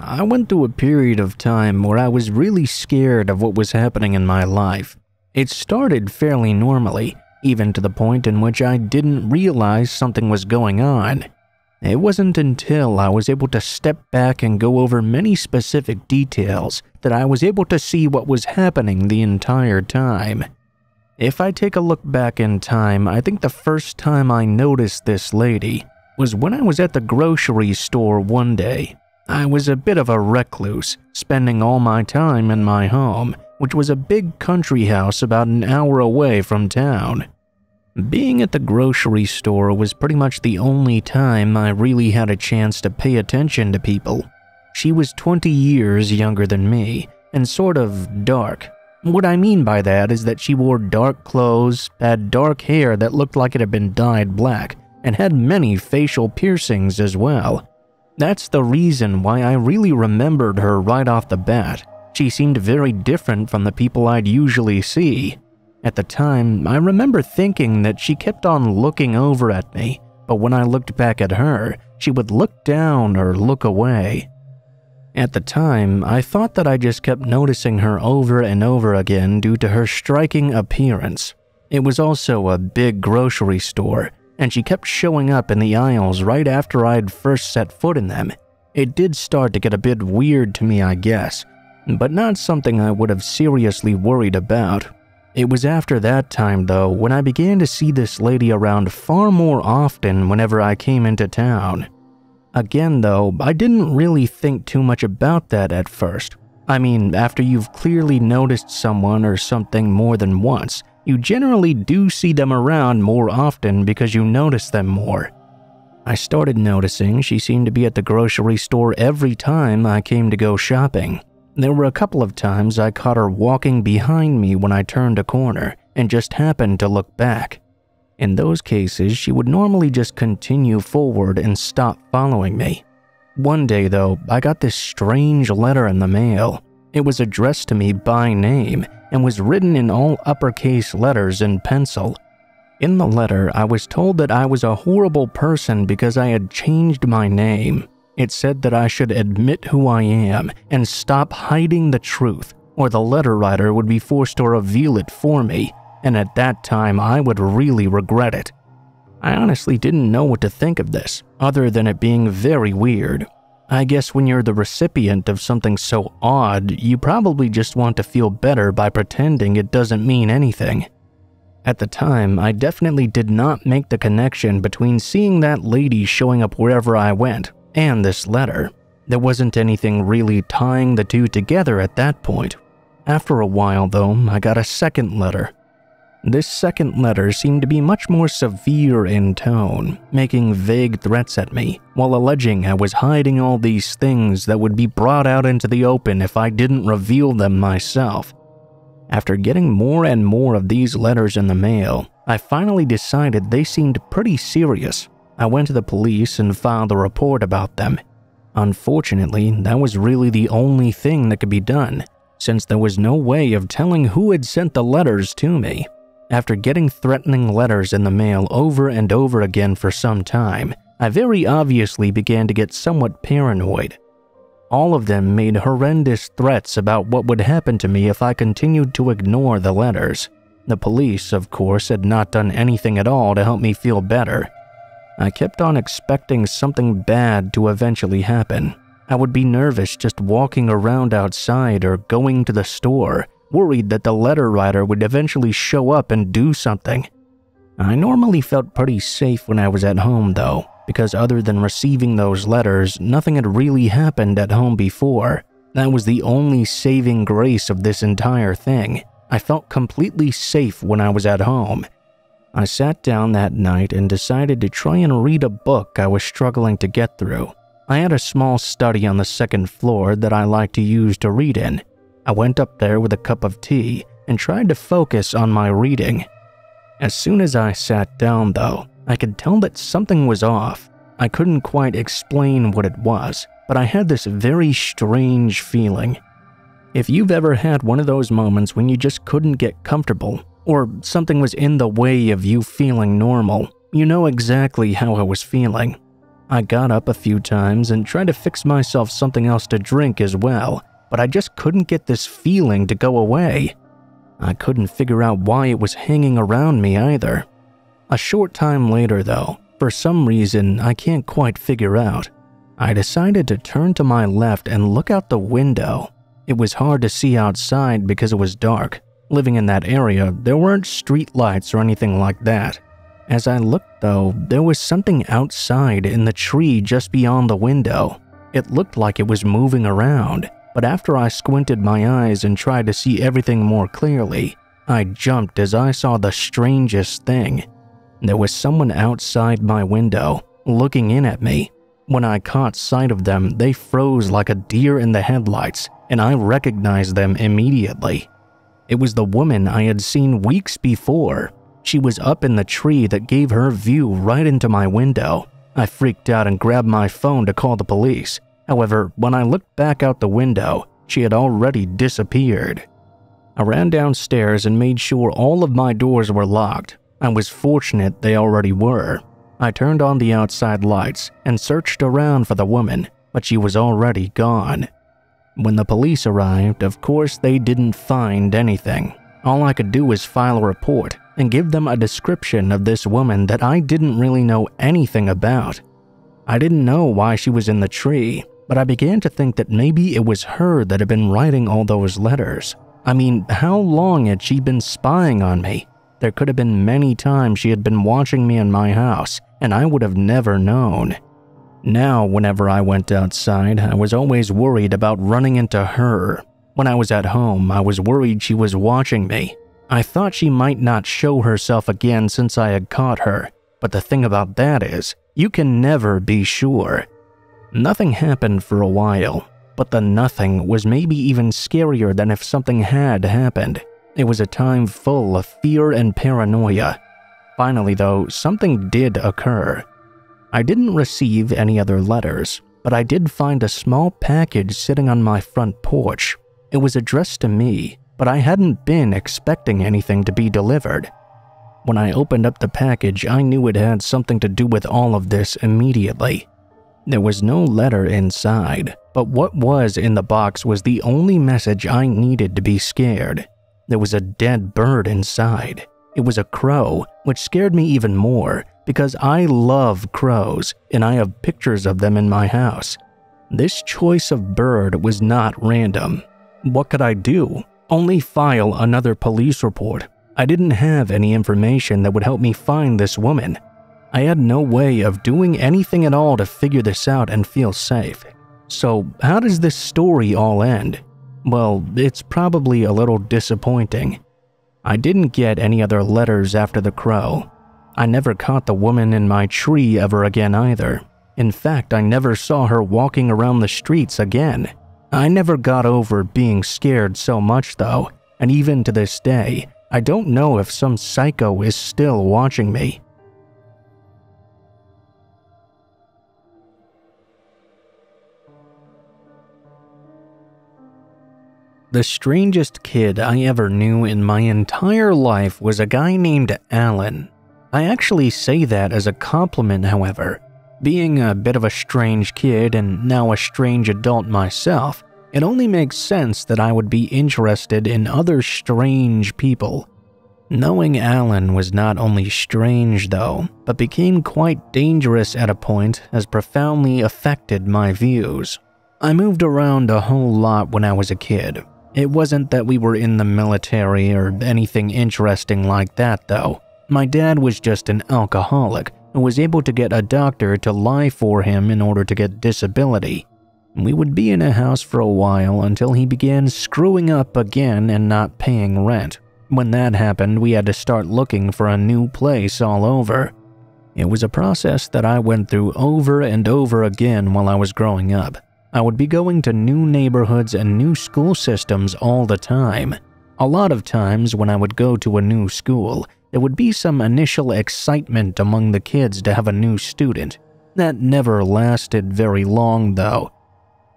I went through a period of time where I was really scared of what was happening in my life. It started fairly normally, even to the point in which I didn't realize something was going on. It wasn't until I was able to step back and go over many specific details that I was able to see what was happening the entire time. If I take a look back in time, I think the first time I noticed this lady was when I was at the grocery store one day. I was a bit of a recluse, spending all my time in my home, which was a big country house about an hour away from town. Being at the grocery store was pretty much the only time I really had a chance to pay attention to people. She was 20 years younger than me, and sort of dark. What I mean by that is that she wore dark clothes, had dark hair that looked like it had been dyed black, and had many facial piercings as well. That's the reason why I really remembered her right off the bat. She seemed very different from the people I'd usually see. At the time, I remember thinking that she kept on looking over at me, but when I looked back at her, she would look down or look away. At the time, I thought that I just kept noticing her over and over again due to her striking appearance. It was also a big grocery store, and she kept showing up in the aisles right after I'd first set foot in them. It did start to get a bit weird to me, I guess, but not something I would have seriously worried about. It was after that time, though, when I began to see this lady around far more often whenever I came into town. Again, though, I didn't really think too much about that at first. I mean, after you've clearly noticed someone or something more than once, you generally do see them around more often because you notice them more. I started noticing she seemed to be at the grocery store every time I came to go shopping. There were a couple of times I caught her walking behind me when I turned a corner and just happened to look back. In those cases, she would normally just continue forward and stop following me. One day, though, I got this strange letter in the mail. It was addressed to me by name and was written in all uppercase letters in pencil. In the letter, I was told that I was a horrible person because I had changed my name. It said that I should admit who I am and stop hiding the truth, or the letter writer would be forced to reveal it for me, and at that time I would really regret it. I honestly didn't know what to think of this, other than it being very weird. I guess when you're the recipient of something so odd, you probably just want to feel better by pretending it doesn't mean anything. At the time, I definitely did not make the connection between seeing that lady showing up wherever I went and this letter. There wasn't anything really tying the two together at that point. After a while, though, I got a second letter. This second letter seemed to be much more severe in tone, making vague threats at me, while alleging I was hiding all these things that would be brought out into the open if I didn't reveal them myself. After getting more and more of these letters in the mail, I finally decided they seemed pretty serious. I went to the police and filed a report about them. Unfortunately, that was really the only thing that could be done, since there was no way of telling who had sent the letters to me. After getting threatening letters in the mail over and over again for some time, I very obviously began to get somewhat paranoid. All of them made horrendous threats about what would happen to me if I continued to ignore the letters. The police, of course, had not done anything at all to help me feel better. I kept on expecting something bad to eventually happen. I would be nervous just walking around outside or going to the store, worried that the letter writer would eventually show up and do something. I normally felt pretty safe when I was at home, though, because other than receiving those letters, nothing had really happened at home before. That was the only saving grace of this entire thing. I felt completely safe when I was at home. I sat down that night and decided to try and read a book I was struggling to get through. I had a small study on the second floor that I like to use to read in. I went up there with a cup of tea and tried to focus on my reading. As soon as I sat down, though, I could tell that something was off. I couldn't quite explain what it was, but I had this very strange feeling. If you've ever had one of those moments when you just couldn't get comfortable, or something was in the way of you feeling normal, you know exactly how I was feeling. I got up a few times and tried to fix myself something else to drink as well, but I just couldn't get this feeling to go away. I couldn't figure out why it was hanging around me either. A short time later though, for some reason I can't quite figure out, I decided to turn to my left and look out the window. It was hard to see outside because it was dark. Living in that area, there weren't street lights or anything like that. As I looked though, there was something outside in the tree just beyond the window. It looked like it was moving around, but after I squinted my eyes and tried to see everything more clearly, I jumped as I saw the strangest thing. There was someone outside my window, looking in at me. When I caught sight of them, they froze like a deer in the headlights, and I recognized them immediately. It was the woman I had seen weeks before. She was up in the tree that gave her view right into my window. I freaked out and grabbed my phone to call the police. However, when I looked back out the window, she had already disappeared. I ran downstairs and made sure all of my doors were locked. I was fortunate they already were. I turned on the outside lights and searched around for the woman, but she was already gone. When the police arrived, of course they didn't find anything. All I could do was file a report and give them a description of this woman that I didn't really know anything about. I didn't know why she was in the tree, but I began to think that maybe it was her that had been writing all those letters. I mean, how long had she been spying on me? There could have been many times she had been watching me in my house, and I would have never known. Now, whenever I went outside, I was always worried about running into her. When I was at home, I was worried she was watching me. I thought she might not show herself again since I had caught her, but the thing about that is, you can never be sure. Nothing happened for a while, but the nothing was maybe even scarier than if something had happened. It was a time full of fear and paranoia. Finally though, something did occur. I didn't receive any other letters, but I did find a small package sitting on my front porch. It was addressed to me, but I hadn't been expecting anything to be delivered. When I opened up the package, I knew it had something to do with all of this immediately. There was no letter inside, but what was in the box was the only message I needed to be scared. There was a dead bird inside. It was a crow, which scared me even more because I love crows and I have pictures of them in my house. This choice of bird was not random. What could I do? Only file another police report. I didn't have any information that would help me find this woman. I had no way of doing anything at all to figure this out and feel safe. So how does this story all end? Well, it's probably a little disappointing. I didn't get any other letters after the crow. I never caught the woman in my tree ever again either. In fact, I never saw her walking around the streets again. I never got over being scared so much though, and even to this day, I don't know if some psycho is still watching me. The strangest kid I ever knew in my entire life was a guy named Alan. I actually say that as a compliment, however. Being a bit of a strange kid and now a strange adult myself, it only makes sense that I would be interested in other strange people. Knowing Alan was not only strange though, but became quite dangerous at a point as profoundly affected my views. I moved around a whole lot when I was a kid. It wasn't that we were in the military or anything interesting like that though. My dad was just an alcoholic who was able to get a doctor to lie for him in order to get disability. We would be in a house for a while until he began screwing up again and not paying rent. When that happened, we had to start looking for a new place all over. It was a process that I went through over and over again while I was growing up. I would be going to new neighborhoods and new school systems all the time. A lot of times when I would go to a new school, there would be some initial excitement among the kids to have a new student. That never lasted very long though.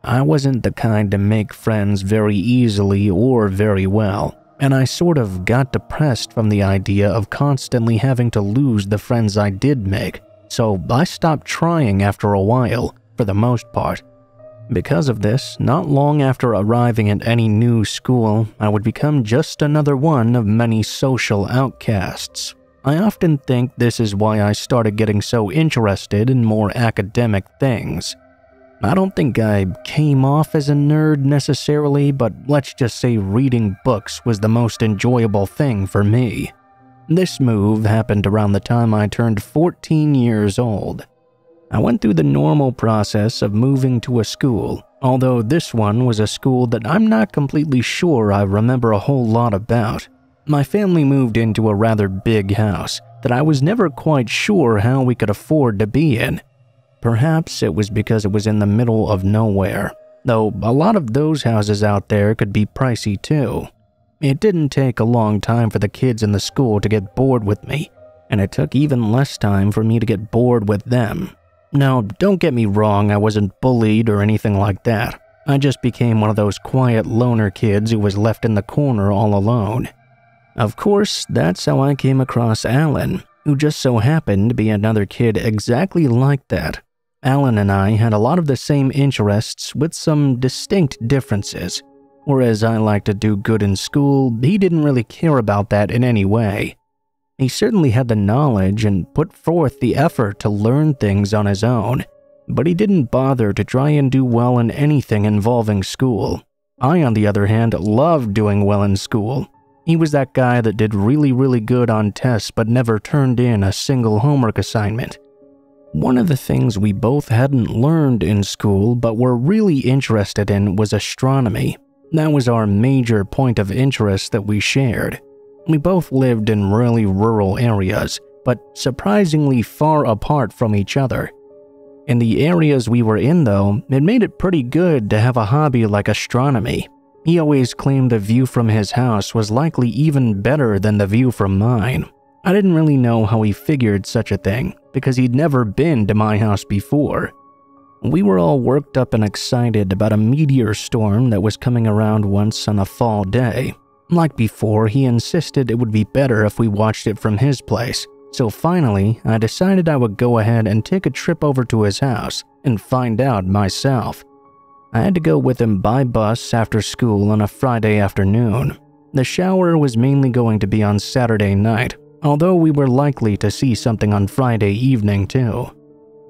I wasn't the kind to make friends very easily or very well, and I sort of got depressed from the idea of constantly having to lose the friends I did make. so I stopped trying after a while, for the most part. Because of this, not long after arriving at any new school, I would become just another one of many social outcasts. I often think this is why I started getting so interested in more academic things. I don't think I came off as a nerd necessarily, but let's just say reading books was the most enjoyable thing for me. This move happened around the time I turned 14 years old. I went through the normal process of moving to a school, although this one was a school that I'm not completely sure I remember a whole lot about. My family moved into a rather big house that I was never quite sure how we could afford to be in. Perhaps it was because it was in the middle of nowhere, though a lot of those houses out there could be pricey too. It didn't take a long time for the kids in the school to get bored with me, and it took even less time for me to get bored with them. Now, don't get me wrong, I wasn't bullied or anything like that. I just became one of those quiet loner kids who was left in the corner all alone. Of course, that's how I came across Alan, who just so happened to be another kid exactly like that. Alan and I had a lot of the same interests with some distinct differences. Whereas I liked to do good in school, he didn't really care about that in any way. He certainly had the knowledge and put forth the effort to learn things on his own, but he didn't bother to try and do well in anything involving school. I, on the other hand, loved doing well in school. He was that guy that did really good on tests but never turned in a single homework assignment. One of the things we both hadn't learned in school but were really interested in was astronomy. That was our major point of interest that we shared. We both lived in really rural areas, but surprisingly far apart from each other. In the areas we were in though, it made it pretty good to have a hobby like astronomy. He always claimed the view from his house was likely even better than the view from mine. I didn't really know how he figured such a thing, because he'd never been to my house before. We were all worked up and excited about a meteor storm that was coming around once on a fall day. Like before, he insisted it would be better if we watched it from his place, so finally, I decided I would go ahead and take a trip over to his house and find out myself. I had to go with him by bus after school on a Friday afternoon. The shower was mainly going to be on Saturday night, although we were likely to see something on Friday evening too.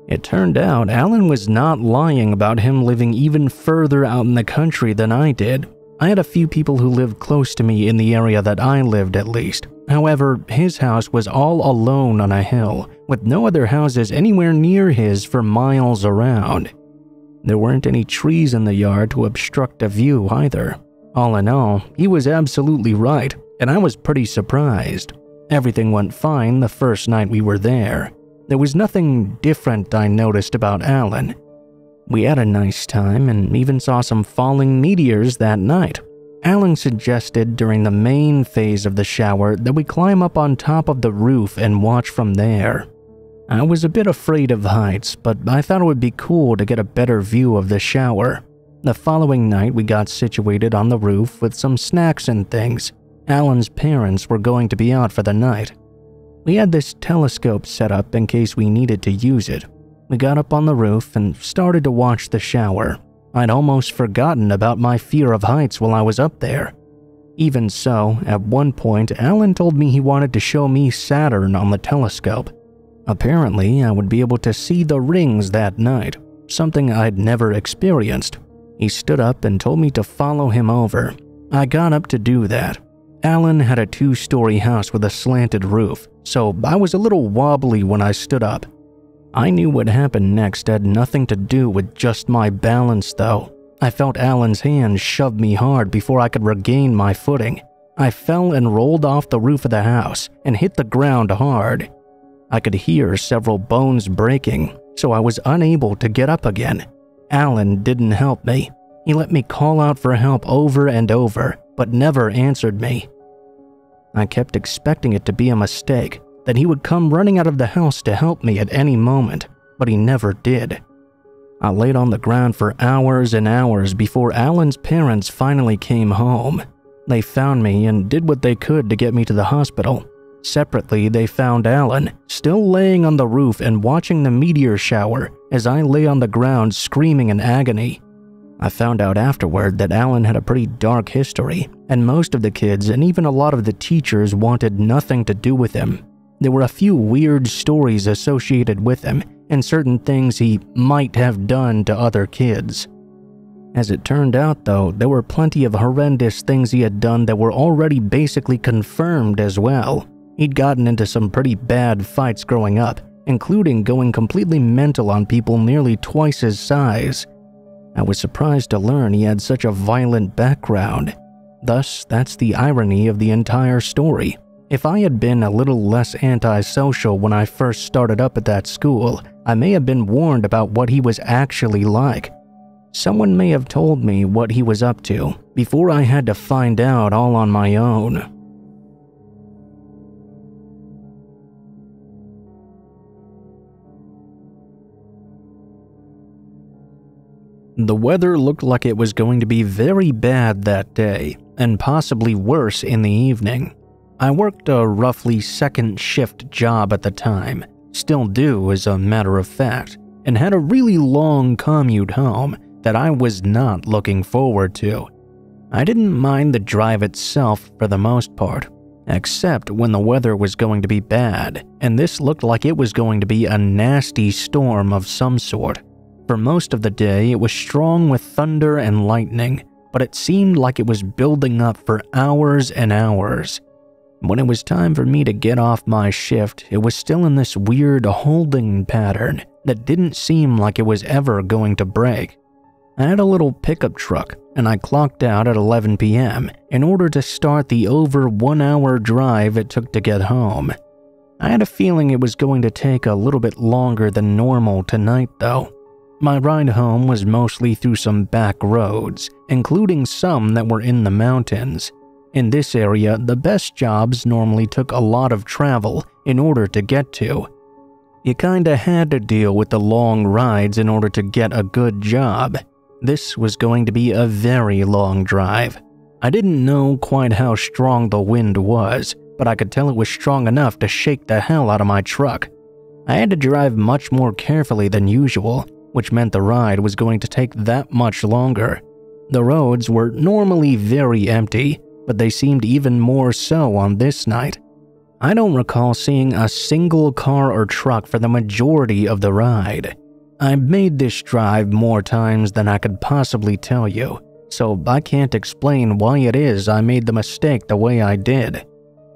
It turned out Alan was not lying about him living even further out in the country than I did. I had a few people who lived close to me in the area that I lived at least. However, his house was all alone on a hill, with no other houses anywhere near his for miles around. There weren't any trees in the yard to obstruct a view either. All in all, he was absolutely right, and I was pretty surprised. Everything went fine the first night we were there. There was nothing different I noticed about Alan. We had a nice time and even saw some falling meteors that night. Alan suggested during the main phase of the shower that we climb up on top of the roof and watch from there. I was a bit afraid of heights, but I thought it would be cool to get a better view of the shower. The following night we got situated on the roof with some snacks and things. Alan's parents were going to be out for the night. We had this telescope set up in case we needed to use it. We got up on the roof and started to watch the shower. I'd almost forgotten about my fear of heights while I was up there. Even so, at one point, Alan told me he wanted to show me Saturn on the telescope. Apparently, I would be able to see the rings that night, something I'd never experienced. He stood up and told me to follow him over. I got up to do that. Alan had a 2-story house with a slanted roof, so I was a little wobbly when I stood up. I knew what happened next had nothing to do with just my balance though. I felt Alan's hand shove me hard before I could regain my footing. I fell and rolled off the roof of the house and hit the ground hard. I could hear several bones breaking, so I was unable to get up again. Alan didn't help me. He let me call out for help over and over, but never answered me. I kept expecting it to be a mistake, that he would come running out of the house to help me at any moment, but he never did. I laid on the ground for hours and hours before Alan's parents finally came home. They found me and did what they could to get me to the hospital. Separately, they found Alan, still laying on the roof and watching the meteor shower as I lay on the ground screaming in agony. I found out afterward that Alan had a pretty dark history, and most of the kids and even a lot of the teachers wanted nothing to do with him. There were a few weird stories associated with him, and certain things he might have done to other kids. As it turned out though, there were plenty of horrendous things he had done that were already basically confirmed as well. He'd gotten into some pretty bad fights growing up, including going completely mental on people nearly twice his size. I was surprised to learn he had such a violent background. Thus, that's the irony of the entire story. If I had been a little less antisocial when I first started up at that school, I may have been warned about what he was actually like. Someone may have told me what he was up to before I had to find out all on my own. The weather looked like it was going to be very bad that day, and possibly worse in the evening. I worked a roughly second shift job at the time, still do as a matter of fact, and had a really long commute home that I was not looking forward to. I didn't mind the drive itself for the most part, except when the weather was going to be bad, and this looked like it was going to be a nasty storm of some sort. For most of the day, it was strong with thunder and lightning, but it seemed like it was building up for hours and hours. When it was time for me to get off my shift, it was still in this weird holding pattern that didn't seem like it was ever going to break. I had a little pickup truck, and I clocked out at 11 p.m. in order to start the over 1 hour drive it took to get home. I had a feeling it was going to take a little bit longer than normal tonight though. My ride home was mostly through some back roads, including some that were in the mountains. In this area, the best jobs normally took a lot of travel in order to get to. You kinda had to deal with the long rides in order to get a good job. This was going to be a very long drive. I didn't know quite how strong the wind was, but I could tell it was strong enough to shake the hell out of my truck. I had to drive much more carefully than usual, which meant the ride was going to take that much longer. The roads were normally very empty, but they seemed even more so on this night. I don't recall seeing a single car or truck for the majority of the ride. I made this drive more times than I could possibly tell you, so I can't explain why it is I made the mistake the way I did.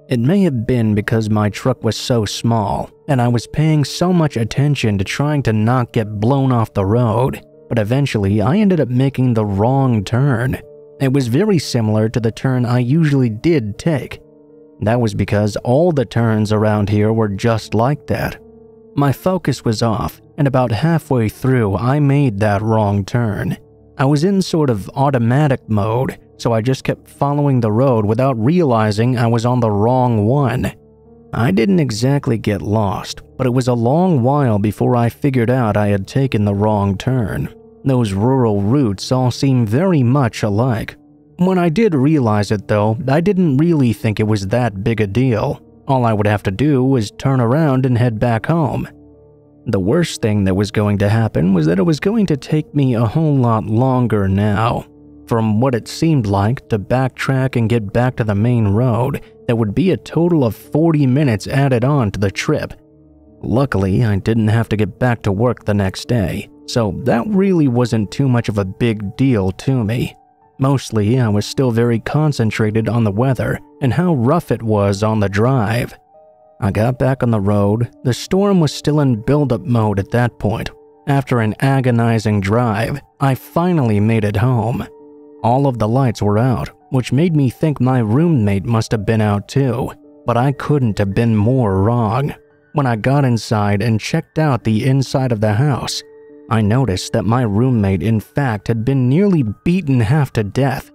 It may have been because my truck was so small, and I was paying so much attention to trying to not get blown off the road, but eventually I ended up making the wrong turn. It was very similar to the turn I usually did take. That was because all the turns around here were just like that. My focus was off, and about halfway through I made that wrong turn. I was in sort of automatic mode, so I just kept following the road without realizing I was on the wrong one. I didn't exactly get lost, but it was a long while before I figured out I had taken the wrong turn. Those rural routes all seem very much alike. When I did realize it though, I didn't really think it was that big a deal. All I would have to do was turn around and head back home. The worst thing that was going to happen was that it was going to take me a whole lot longer now. From what it seemed like, to backtrack and get back to the main road, there would be a total of 40 minutes added on to the trip. Luckily, I didn't have to get back to work the next day, so that really wasn't too much of a big deal to me. Mostly, I was still very concentrated on the weather and how rough it was on the drive. I got back on the road. The storm was still in build-up mode at that point. After an agonizing drive, I finally made it home. All of the lights were out, which made me think my roommate must have been out too, but I couldn't have been more wrong. When I got inside and checked out the inside of the house, I noticed that my roommate in fact had been nearly beaten half to death.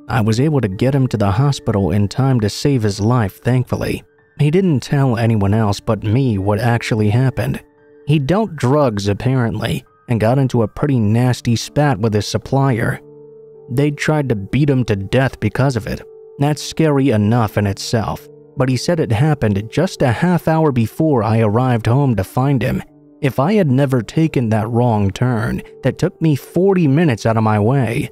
I was able to get him to the hospital in time to save his life, thankfully. He didn't tell anyone else but me what actually happened. He dealt drugs apparently, and got into a pretty nasty spat with his supplier. They'd tried to beat him to death because of it. That's scary enough in itself. but he said it happened just a half hour before I arrived home to find him. If I had never taken that wrong turn that took me 40 minutes out of my way,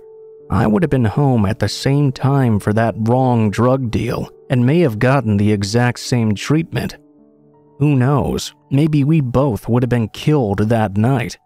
I would have been home at the same time for that wrong drug deal and may have gotten the exact same treatment. Who knows, maybe we both would have been killed that night.